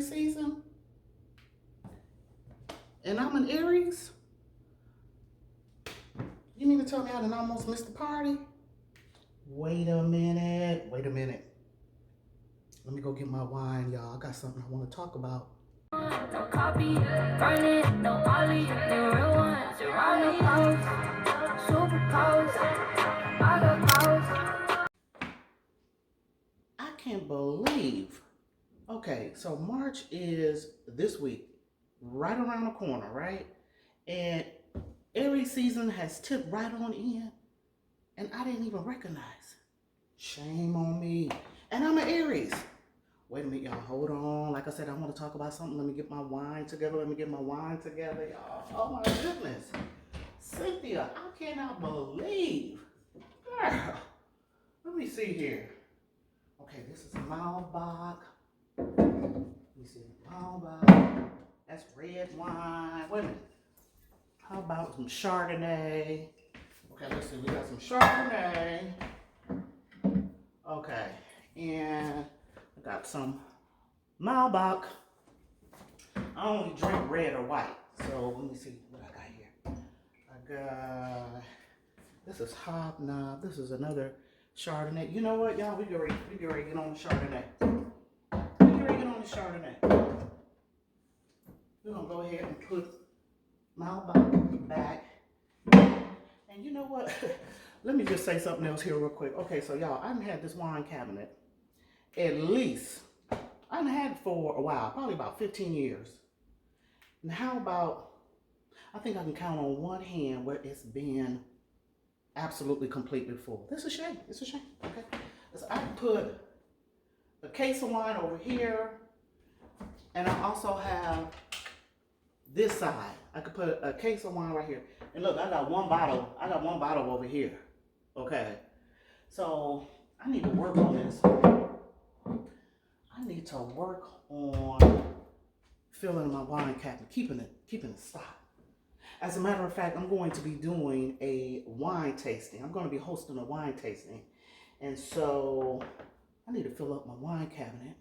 Aries season and I'm an Aries, you mean to tell me I done almost missed the party? Wait a minute. Wait a minute. Let me go get my wine, y'all. I got something I want to talk about. No copy, burn it, no Ollie, the real ones around the house. Superpowers, I got powers. I can't believe. Okay, so March is this week, right around the corner, right? And Aries season has tipped right on in, and I didn't even recognize. Shame on me. And I'm an Aries. Wait a minute, y'all. Hold on. Like I said, I want to talk about something. Let me get my wine together. Y'all. Oh, my goodness. Cynthia, I cannot believe. Girl, let me see here. Okay, this is Malbec. Let me see. Malbec. That's red wine. Wait a minute. How about some Chardonnay? Okay, let's see. We got some Chardonnay. Okay, and I got some Malbec. I only drink red or white, so let me see what I got here. I got, this is Hobnob. This is another Chardonnay. You know what, y'all? We get ready to get on the Chardonnay. We're gonna go ahead and put Malbec back. And you know what? Let me just say something else here real quick. Okay, so y'all, I haven't had this wine cabinet at least, I haven't had it for a while, probably about 15 years. And how about, I think I can count on one hand where it's been absolutely completely full. This is a shame. It's a shame. Okay. So I put a case of wine over here, and I also have this side. I could put a case of wine right here. And look, I got one bottle over here. Okay. So I need to work on this. I need to work on filling my wine cabinet, keeping it stocked. As a matter of fact, I'm going to be doing a wine tasting. I'm going to be hosting a wine tasting. And so I need to fill up my wine cabinet,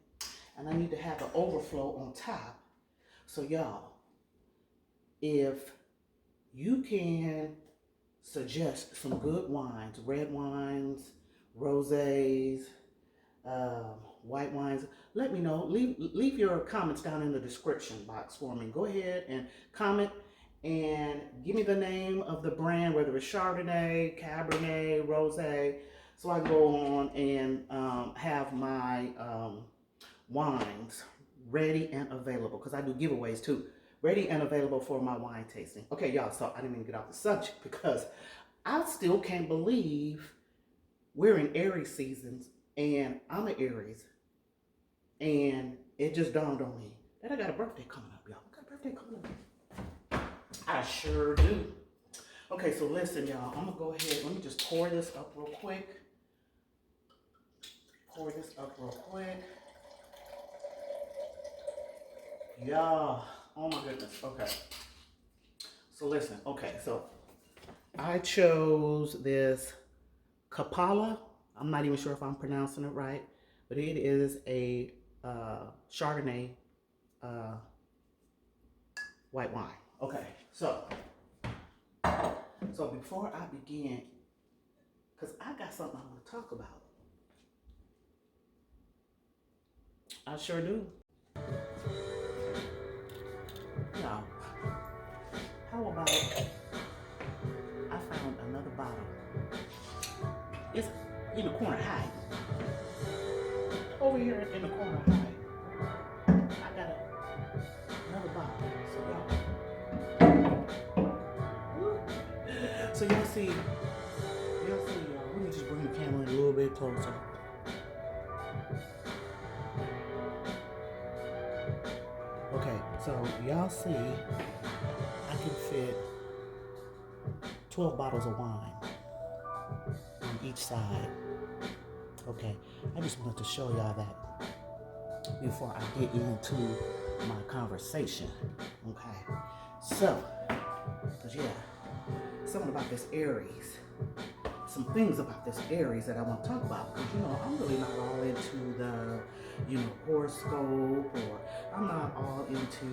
and I need to have an overflow on top. So y'all, if you can suggest some good wines, red wines, rosés, white wines, let me know. Leave your comments down in the description box for me. Go ahead and comment and give me the name of the brand, whether it's Chardonnay, Cabernet, Rosé, so I can go on and have my wines ready and available, because I do giveaways too. Ready and available for my wine tasting. Okay, y'all, so I didn't even get off the subject because I still can't believe we're in Aries seasons and I'm an Aries. And it just dawned on me that I got a birthday coming up, y'all. I got a birthday coming up. I sure do. Okay, so listen, y'all. I'm going to go ahead. Let me just pour this up real quick. Y'all. Oh my goodness. Okay. So listen. Okay, so I chose this Kapala. I'm not even sure if I'm pronouncing it right, but it is a Chardonnay white wine. Okay, so before I begin, because I got something I want to talk about. I sure do. Now, how about I found another bottle? It's in the corner high. Over here in the corner high, I got another bottle. So y'all see, y'all. Let me just bring the camera in a little bit closer. Okay, so y'all see, I can fit 12 bottles of wine on each side. Okay, I just wanted to show y'all that before I get into my conversation. Okay, so, because yeah, something about this Aries some things about this Aries that I want to talk about, because I'm really not all into the horoscope, or I'm not all into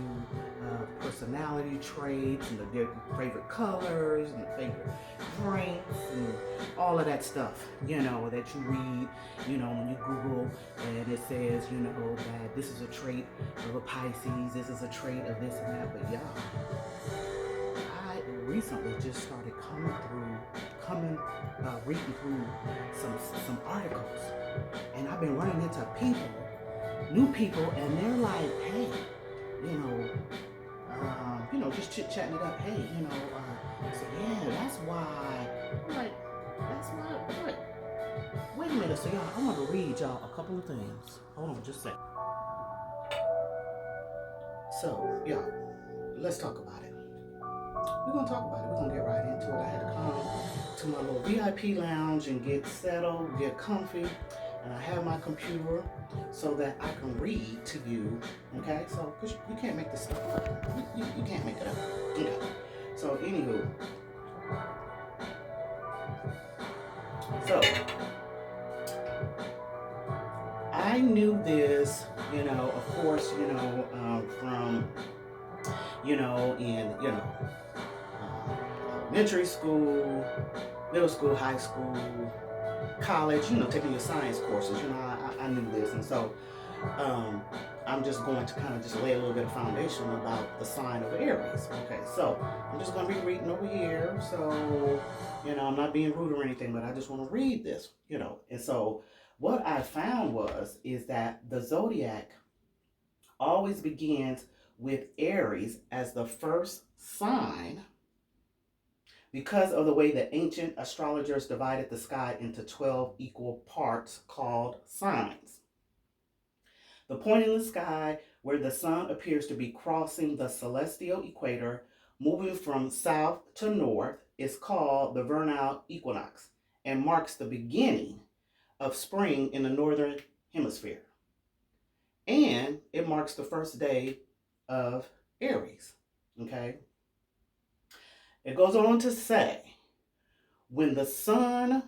personality traits and their favorite colors and the favorite drinks and all of that stuff, that you read, when you Google, and it says, that this is a trait of a Pisces, this is a trait of this and that. But I recently just started reading through some articles, and I've been running into new people, and they're like, hey, you know, just chit chatting it up. Hey, so yeah, that's why. I'm like, that's why. What? Wait a minute. So y'all, I want to read y'all a couple of things. Hold on, just a second. So yeah, let's talk about it. We're gonna talk about it. We're gonna get right into it. I had to come to my little VIP lounge and get settled, get comfy, and I have my computer so that I can read to you. Okay, so cause you can't make this stuff up. You can't make it up. Okay. So anywho, so I knew this, of course, from in elementary school, middle school, high school, college, taking your science courses. I knew this. And so I'm just going to kind of just lay a little bit of foundation about the sign of Aries. Okay, so I'm just going to be reading over here. So, I'm not being rude or anything, but I just want to read this, And so what I found is that the zodiac always begins with Aries as the first sign, because of the way that ancient astrologers divided the sky into 12 equal parts called signs. The point in the sky where the sun appears to be crossing the celestial equator, moving from south to north, is called the vernal equinox and marks the beginning of spring in the northern hemisphere. And it marks the first day of Aries. Okay? It goes on to say, when the sun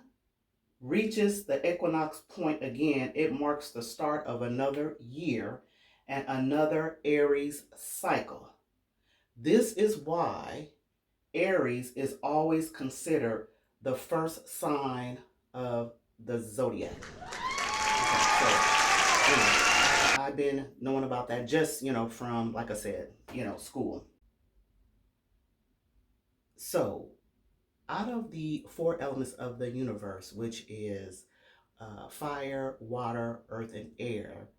reaches the equinox point again, it marks the start of another year and another Aries cycle. This is why Aries is always considered the first sign of the zodiac. Okay, so, I've been knowing about that just, from, like I said, school. So, out of the four elements of the universe, which is fire, water, earth, and air,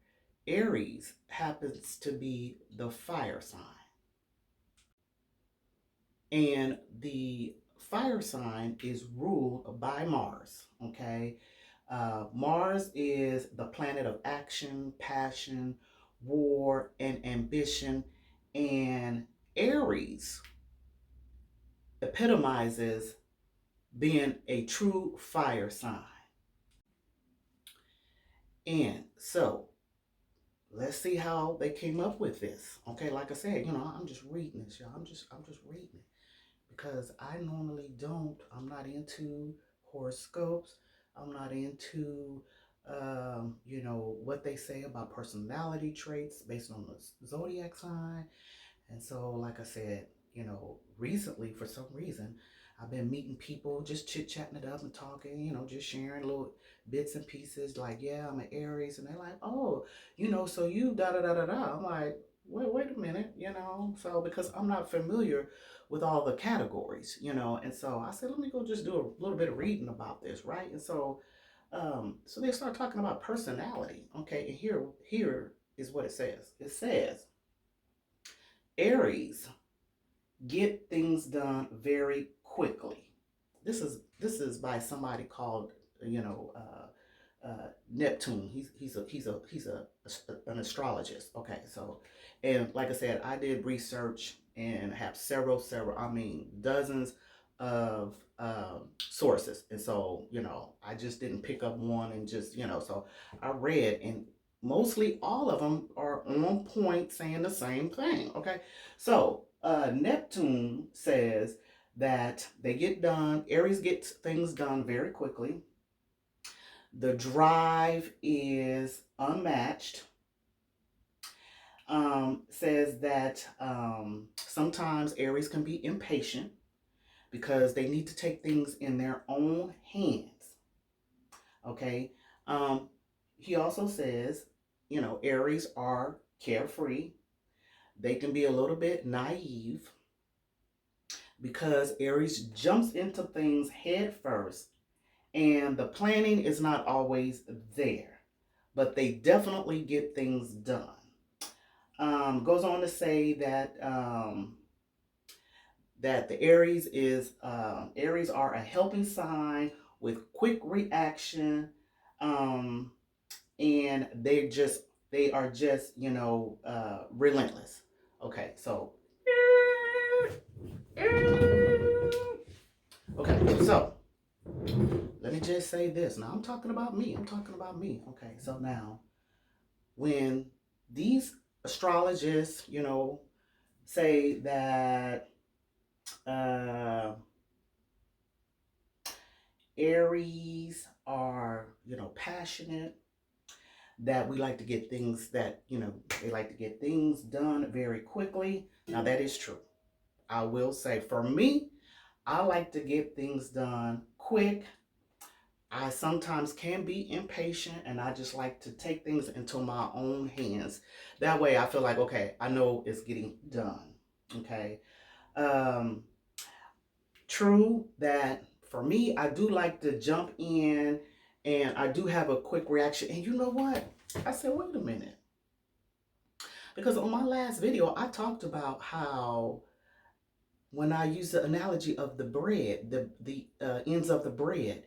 Aries happens to be the fire sign. And the fire sign is ruled by Mars, okay? Mars is the planet of action, passion, war, and ambition. And Aries epitomizes being a true fire sign. And so let's see how they came up with this. Okay, like I said, I'm just reading this, y'all. I'm just reading it because I normally don't. I'm not into horoscopes. I'm not into what they say about personality traits based on the zodiac sign. And so, like I said, recently, for some reason, I've been meeting people, just chit-chatting it up and talking, just sharing little bits and pieces like, yeah, I'm an Aries. And they're like, oh, so you da-da-da-da-da. I'm like, wait a minute, so because I'm not familiar with all the categories, and so I said, let me go just do a little bit of reading about this, right? And so, so they start talking about personality, okay? And here is what it says. It says, Aries get things done very quickly. This is by somebody called Neptune. He's an astrologist. Okay, so, and like I said, I did research and have several I mean dozens of sources, and so I just didn't pick up one and just so I read, and mostly all of them are on point saying the same thing. Okay, so Neptune says that they get done. Aries gets things done very quickly. The drive is unmatched. Says that sometimes Aries can be impatient because they need to take things in their own hands. Okay. Um, he also says, Aries are carefree. They can be a little bit naive because Aries jumps into things head first, and the planning is not always there, but they definitely get things done. Goes on to say that the Aries are a helping sign with quick reaction, um, and they are just relentless. Okay, so okay, so let me just say this. Now I'm talking about me. I'm talking about me. Okay, so now when these astrologists, say that uh, Aries are, passionate, that we like to get things they like to get things done very quickly. Now that is true. I will say for me, I like to get things done quick. I sometimes can be impatient, and I just like to take things into my own hands. That way I feel like, okay, I know it's getting done. Okay. Um, True that for me, I do like to jump in, and I do have a quick reaction. And you know what? I said, wait a minute. Because on my last video, I talked about how when I use the analogy of the bread, the ends of the bread,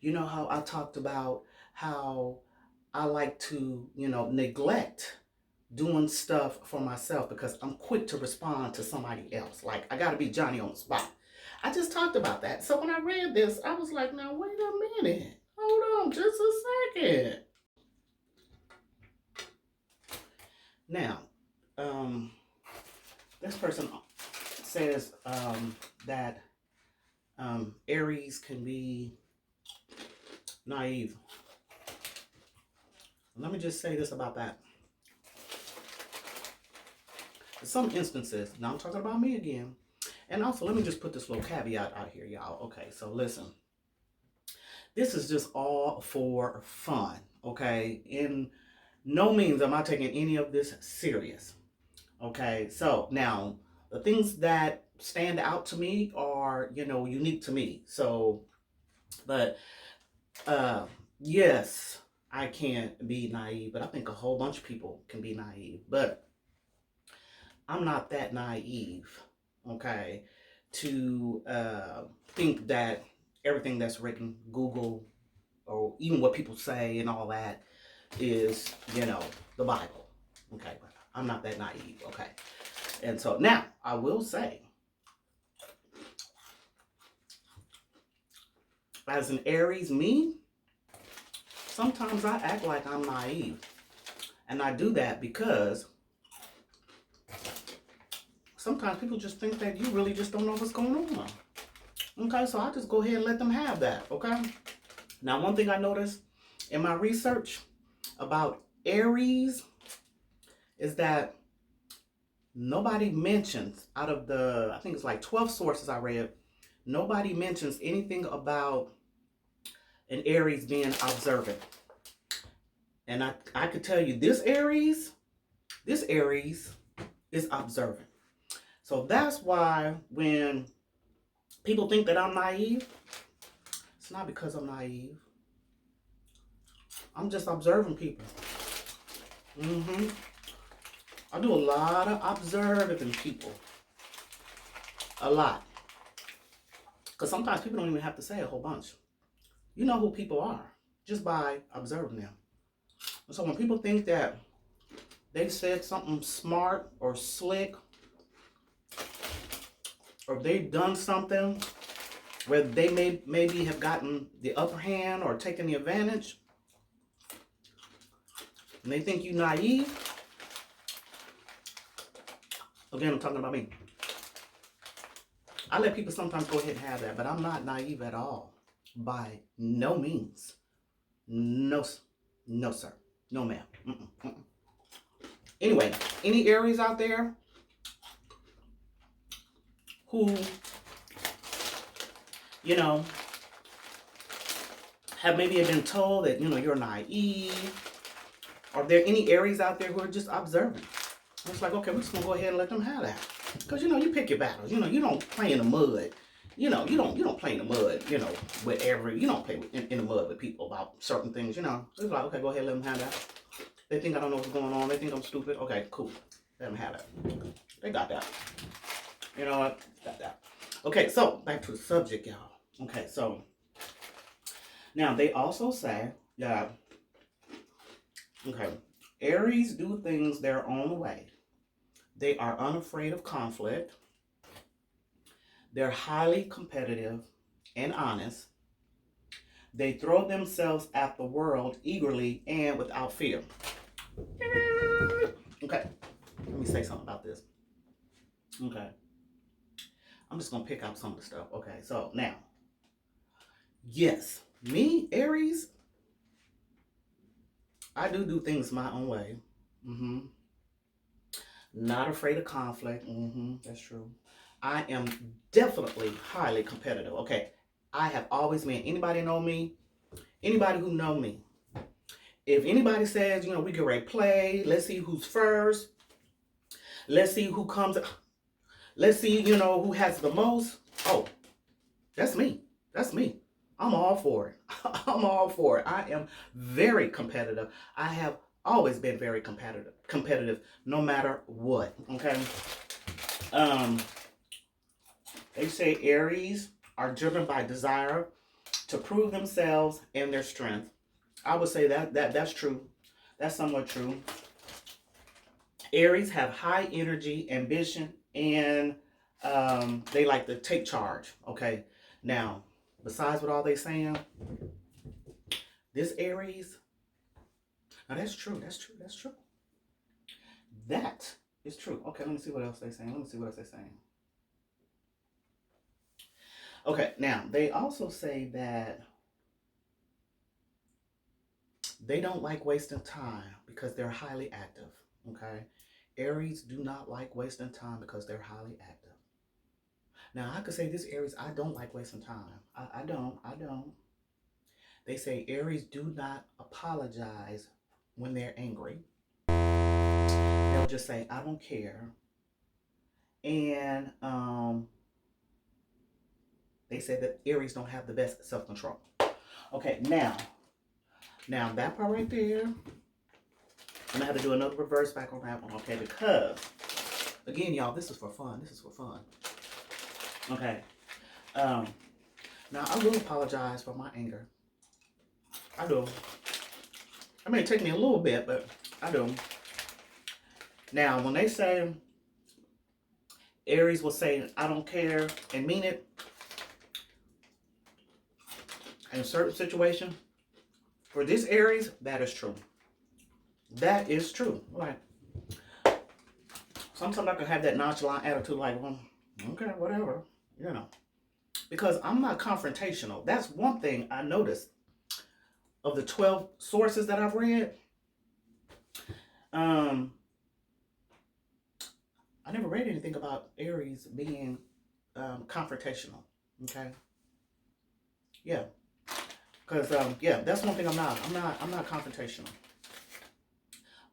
how I talked about how I like to, neglect doing stuff for myself because I'm quick to respond to somebody else. Like, I got to be Johnny on the spot. I just talked about that. So when I read this, I was like, now, wait a minute. Hold on just a second. Now, this person says that Aries can be naive. Let me just say this about that. In some instances, now I'm talking about me again, and also let me just put this little caveat out here, y'all. Okay, so listen. This is just all for fun, okay? In no means am I taking any of this serious, okay? So now, the things that stand out to me are, unique to me. So, but yes, I can't be naive, but I think a whole bunch of people can be naive. But I'm not that naive, okay, to think that everything that's written, Google, or even what people say and all that is, the Bible. Okay, but I'm not that naive, okay. And so now I will say, as an Aries me, sometimes I act like I'm naive. And I do that because sometimes people just think that you really just don't know what's going on. Okay, so I just go ahead and let them have that, okay? Now, one thing I noticed in my research about Aries is that nobody mentions, out of the, I think it's like 12 sources I read, nobody mentions anything about an Aries being observant. And I could tell you this Aries is observant. So that's why when people think that I'm naive, it's not because I'm naive. I'm just observing people. I do a lot of observing people. A lot. Because sometimes people don't even have to say a whole bunch. You know who people are just by observing them. So when people think that they said something smart or slick, or they've done something where they maybe have gotten the upper hand or taken the advantage, and they think you naive, again, I'm talking about me. I let people sometimes go ahead and have that, but I'm not naive at all. By no means. No, no, sir. No, ma'am. Anyway, any Aries out there who, you know, have maybe been told that, you know, you're naive? Are there any Aries out there who are just observant? It's like, okay, we're just going to go ahead and let them have that. Because, you know, you pick your battles. You know, you don't play in the mud. You know, you don't play in the mud, you know, you don't play in the mud with people about certain things, you know. So it's like, okay, go ahead, let them have that. They think I don't know what's going on. They think I'm stupid. Okay, cool. Let them have that. They got that. You know what? Got that. Okay, so back to the subject, y'all. Okay, so now they also say that, okay, Aries do things their own way. They are unafraid of conflict. They're highly competitive and honest. They throw themselves at the world eagerly and without fear. Okay, let me say something about this. Okay, I'm just going to pick out some of the stuff. Okay, so now, yes, me, Aries, I do things my own way. Not afraid of conflict. That's true. I am definitely highly competitive. Okay, I have always been. Anybody know me? Anybody who know me? If anybody says, you know, we get ready to play, let's see who's first. Let's see who comes. Let's see, you know, who has the most. Oh, that's me. That's me. I'm all for it. I'm all for it. I am very competitive. I have always been very competitive, no matter what. Okay. They say Aries are driven by desire to prove themselves and their strength. I would say that's true. That's somewhat true. Aries have high energy, ambition, and they like to take charge. Okay. Now, besides what all they saying, this Aries, now that's true. That's true. That's true. That is true. Okay, let me see what else they're saying. Okay, now they also say that they don't like wasting time because they're highly active. Okay, Aries do not like wasting time because they're highly active. Now I could say this Aries, I don't like wasting time. I don't. They say Aries do not apologize when they're angry. They'll just say, I don't care. And they say that Aries don't have the best self-control. Okay, now that part right there, I'm gonna have to do another reverse back on that one, okay? Because again, y'all, this is for fun. Okay. Now I will apologize for my anger. I do. I mean, it take me a little bit, but I do. Now, when they say Aries will say, I don't care, and mean it, in a certain situation, for this Aries, that is true. That is true. Like, sometimes I can have that nonchalant attitude, like, well, okay, whatever, you know. Because I'm not confrontational. That's one thing I noticed of the 12 sources that I've read. I never read anything about Aries being confrontational. Okay. Yeah. Because yeah, that's one thing I'm not confrontational.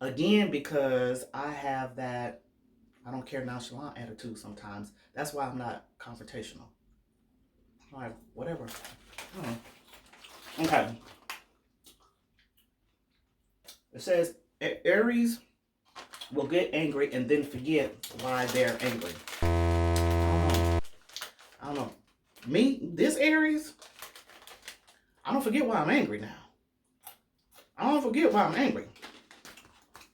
Again, because I have that I don't care nonchalant attitude sometimes. That's why I'm not confrontational. Like, whatever. Okay. It says Aries will get angry and then forget why they're angry. I don't know. Me, this Aries, I don't forget why I'm angry now. I don't forget why I'm angry.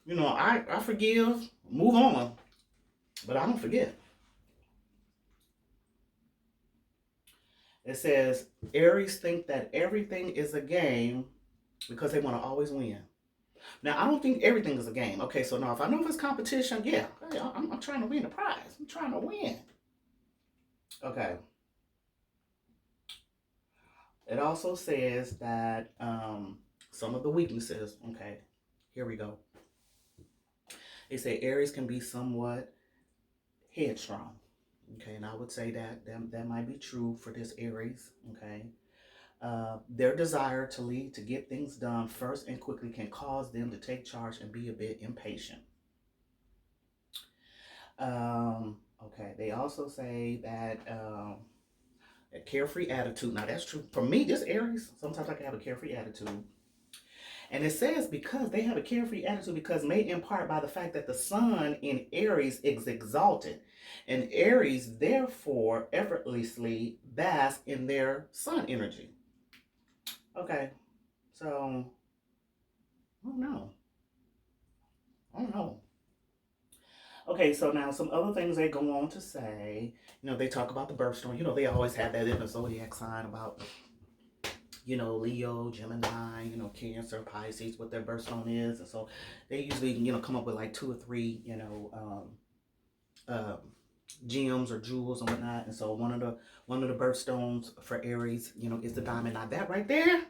You know, I forgive, move on, but I don't forget. It says Aries think that everything is a game because they want to always win. Now, I don't think everything is a game. Okay, so now if I know if it's competition, yeah, hey, I'm trying to win the prize. I'm trying to win. Okay. It also says that some of the weaknesses, okay, here we go. They say Aries can be somewhat headstrong. Okay, and I would say that might be true for this Aries. Okay, their desire to lead, to get things done first and quickly, can cause them to take charge and be a bit impatient. Okay, they also say that a carefree attitude. Now that's true for me. This Aries, sometimes I can have a carefree attitude. And it says because they have a carefree attitude, because made in part by the fact that the sun in Aries is exalted. And Aries, therefore, effortlessly bask in their sun energy. Okay, so, I don't know. I don't know. Okay, so now some other things they go on to say, they talk about the birthstone. They always have that in the zodiac sign about, Leo, Gemini, Cancer, Pisces, what their birthstone is. And so they usually, come up with like two or three, um, gems or jewels and whatnot. And so one of the birthstones for Aries, is the diamond. Now that right there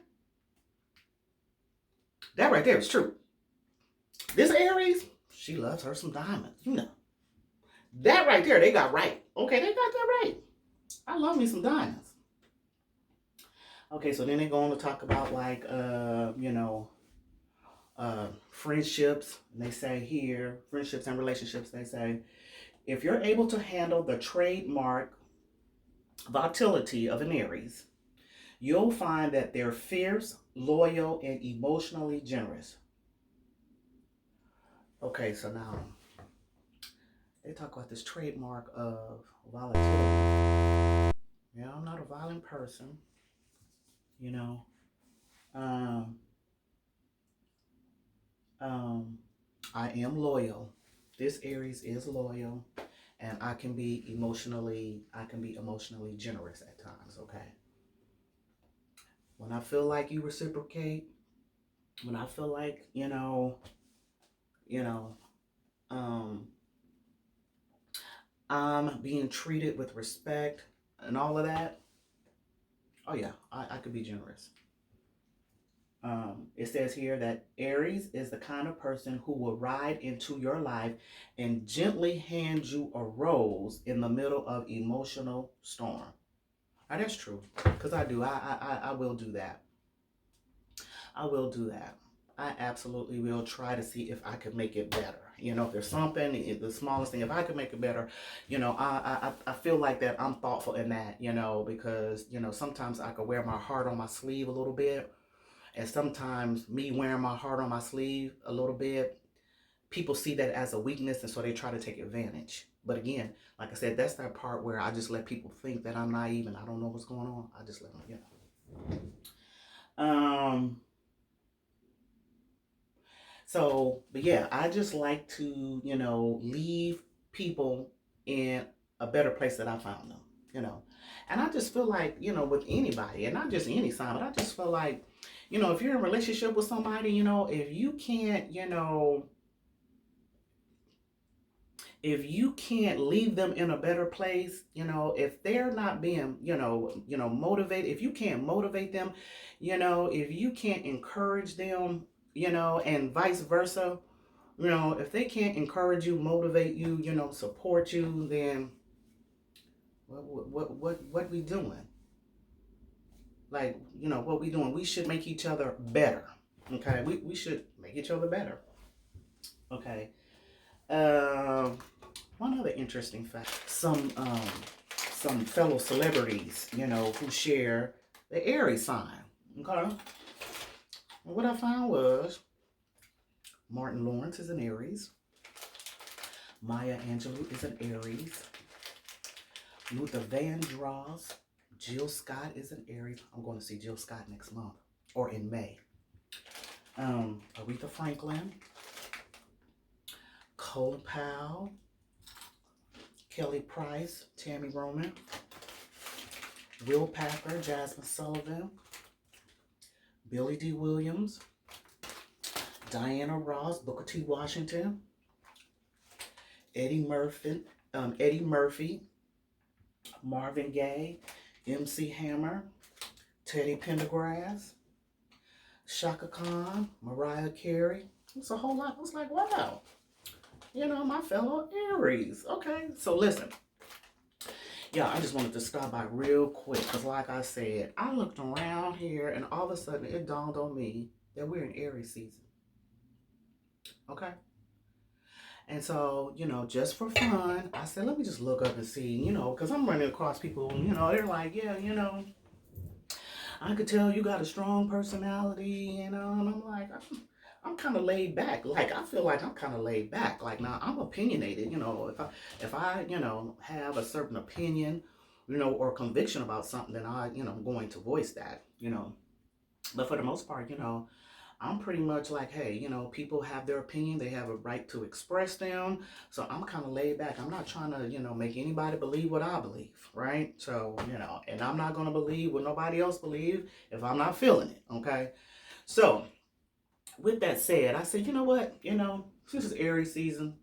is true. This Aries, she loves her some diamonds. That right there, they got right. Okay, they got that right. I love me some diamonds. Okay, so then they go on to talk about like friendships. And they say here, friendships and relationships, they say, if you're able to handle the trademark volatility of an Aries, you'll find that they're fierce, loyal, and emotionally generous. Okay, so now they talk about this trademark of volatility. Yeah, I'm not a violent person, you know. Um, um, I am loyal. This Aries is loyal, and I can be emotionally generous at times. Okay, when I feel like you reciprocate, when I feel like you know, um, I'm being treated with respect and all of that. Oh yeah, I could be generous. It says here that Aries is the kind of person who will ride into your life and gently hand you a rose in the middle of emotional storm. Now, that's true, because I do. I will do that. I will do that. I absolutely will try to see if I could make it better. If there's something, the smallest thing, if I could make it better, I feel like that I'm thoughtful in that, because, sometimes I could wear my heart on my sleeve a little bit. And sometimes me wearing my heart on my sleeve a little bit, people see that as a weakness, and so they try to take advantage. But again, like I said, that's that part where I just let people think that I'm naive and I don't know what's going on. I just let them. Um, So, but yeah, I just like to, leave people in a better place that I found them, you know. And I just feel like, with anybody, and not just any sign, but I just feel like, if you're in a relationship with somebody, if you can't leave them in a better place, if they're not being, motivated, if you can't motivate them, if you can't encourage them, and vice versa, if they can't encourage you, motivate you, support you, then what we doing? Like, what we doing? We should make each other better. Okay, we should make each other better. Okay. Um, One other interesting fact: some fellow celebrities, who share the Aries sign. Okay. And what I found was Martin Lawrence is an Aries. Maya Angelou is an Aries. Luther Vandross, Jill Scott is an Aries. I'm going to see Jill Scott next month or in May. Aretha Franklin, Colin Powell, Kelly Price, Tammy Roman, Will Packer, Jasmine Sullivan, Billy D. Williams, Diana Ross, Booker T. Washington, Eddie Murphy, Marvin Gaye, MC Hammer, Teddy Pendergrass, Shaka Khan, Mariah Carey. It's a whole lot. I was like, wow, you know, my fellow Aries. Okay, so listen. Yeah, I just wanted to stop by real quick because, like I said, I looked around here and all of a sudden it dawned on me that we're in Aries season. Okay? And so, you know, just for fun, I said, let me just look up and see, you know, because I'm running across people, you know, they're like, yeah, you know, I could tell you got a strong personality, you know, and I'm like, I'm kind of laid back. Like, I feel like I'm kind of laid back. Like, now I'm opinionated, you know, if I, you know, have a certain opinion, you know, or conviction about something, then you know, I'm going to voice that, you know. But for the most part, you know, I'm pretty much like, hey, you know, people have their opinion. They have a right to express them. So I'm kind of laid back. I'm not trying to, you know, make anybody believe what I believe, right? So, you know, and I'm not going to believe what nobody else believes if I'm not feeling it, okay? So with that said, I said, you know what? You know, this is Aries season.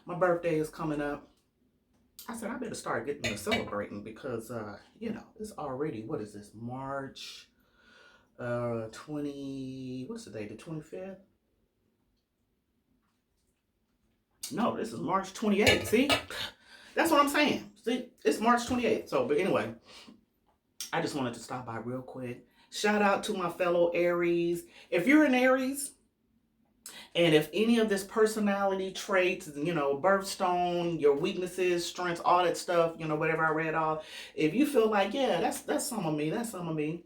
My birthday is coming up. I said, I better start getting to celebrating because, you know, it's already, what is this, March 20, what's the date, the 25th? No, this is March 28th. See? That's what I'm saying. See? It's March 28th. So, but anyway, I just wanted to stop by real quick. Shout out to my fellow Aries. If you're an Aries, and if any of this personality traits, you know, birthstone, your weaknesses, strengths, all that stuff, you know, whatever I read off, if you feel like, yeah, that's some of me, that's some of me,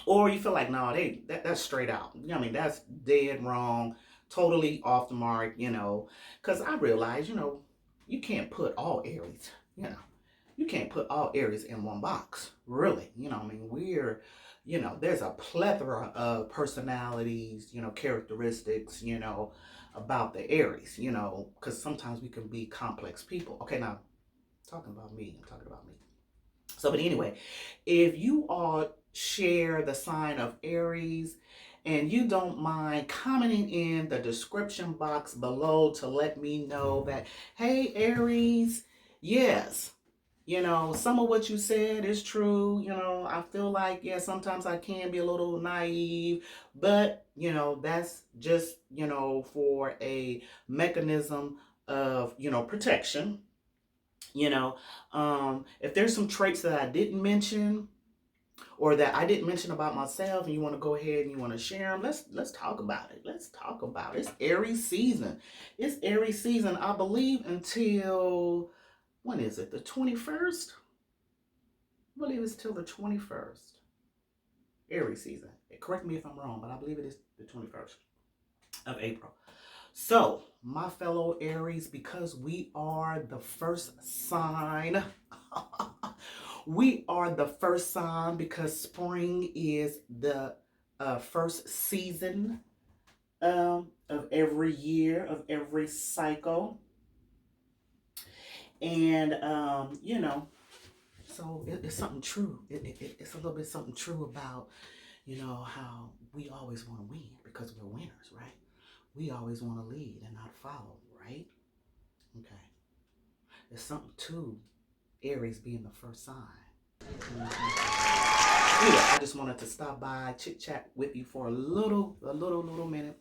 or you feel like, no, that's straight out. You know what I mean? That's dead wrong, totally off the mark, you know. Because I realize, you know, you can't put all Aries, you know. You can't put all Aries in one box, really. You know, I mean, you know, there's a plethora of personalities, you know, characteristics, you know, about the Aries, you know, because sometimes we can be complex people. Okay, now, talking about me, I'm talking about me. So, but anyway, if you all share the sign of Aries and you don't mind commenting in the description box below to let me know that, hey, Aries, yes, you know, some of what you said is true. You know, I feel like, yeah, sometimes I can be a little naive, but, you know, that's just, you know, for a mechanism of, you know, protection. You know, if there's some traits that I didn't mention or that I didn't mention about myself and you want to go ahead and you want to share them, let's talk about it. Let's talk about it. It's Aries season. It's Aries season, I believe, until, when is it? The 21st? I believe it's till the 21st. Aries season. Correct me if I'm wrong, but I believe it is the 21st of April. So, my fellow Aries, because we are the first sign, we are the first sign because spring is the first season of every year, of every cycle. And, you know, so it's something true. It's a little bit something true about, you know, how we always want to win because we're winners, right? We always want to lead and not follow, right? Okay. There's something to Aries being the first sign. Yeah, I just wanted to stop by, chit chat with you for a little minute.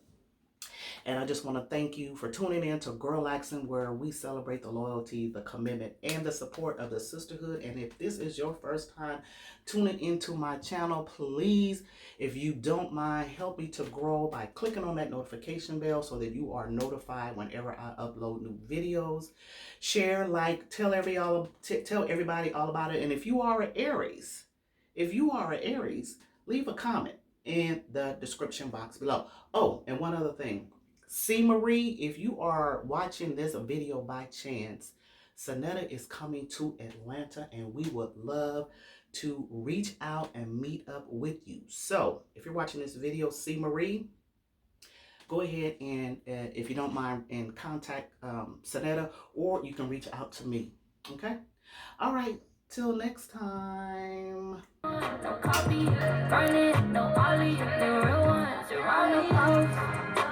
And I just want to thank you for tuning in to Girlaxin, where we celebrate the loyalty, the commitment, and the support of the sisterhood. And if this is your first time tuning into my channel, please, if you don't mind, help me to grow by clicking on that notification bell so that you are notified whenever I upload new videos. Share, like, tell everybody all about it. And if you are an Aries, leave a comment in the description box below. Oh, and one other thing. C. Marie, if you are watching this video by chance, Sonetta is coming to Atlanta and we would love to reach out and meet up with you. So if you're watching this video, C. Marie, go ahead and, if you don't mind, and contact Sonetta, or you can reach out to me. Okay? All right. Till next time. No copy, burn it, no poly, the real ones around the house.